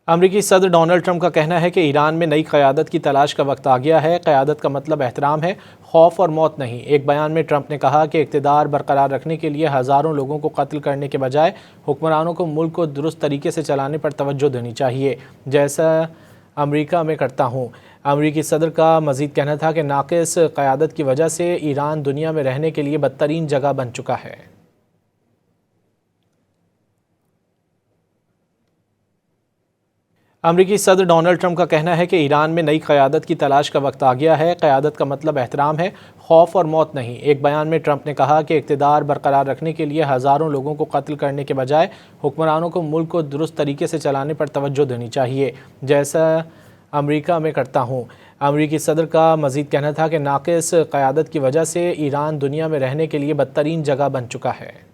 امریکی صدر Donald Trump کا کہنا ہے کہ ایران میں نئی قیادت کی تلاش کا وقت آ گیا ہے۔ قیادت کا مطلب احترام ہے، خوف اور موت نہیں۔ ایک بیان میں ٹرمپ نے کہا کہ اقتدار برقرار رکھنے کے لیے ہزاروں لوگوں کو قتل کرنے کے بجائے حکمرانوں کو ملک کو درست طریقے سے چلانے پر توجہ دینی چاہیے، جیسا امریکہ میں کرتا ہوں۔ امریکی صدر کا مزید کہنا تھا کہ ناقص قیادت کی وجہ سے ایران دنیا میں رہنے کے لیے بدترین جگہ بن چکا ہے۔ امریکی صدر ڈونلڈ ٹرمپ کا کہنا ہے کہ ایران میں نئی قیادت کی تلاش کا وقت آ گیا ہے۔ قیادت کا مطلب احترام ہے، خوف اور موت نہیں۔ ایک بیان میں ٹرمپ نے کہا کہ اقتدار برقرار رکھنے کے لیے ہزاروں لوگوں کو قتل کرنے کے بجائے حکمرانوں کو ملک کو درست طریقے سے چلانے پر توجہ دینی چاہیے، جیسا امریکہ میں کرتا ہوں۔ امریکی صدر کا مزید کہنا تھا کہ ناقص قیادت کی وجہ سے ایران دنیا میں رہنے کے لیے بدترین جگہ بن چکا ہے۔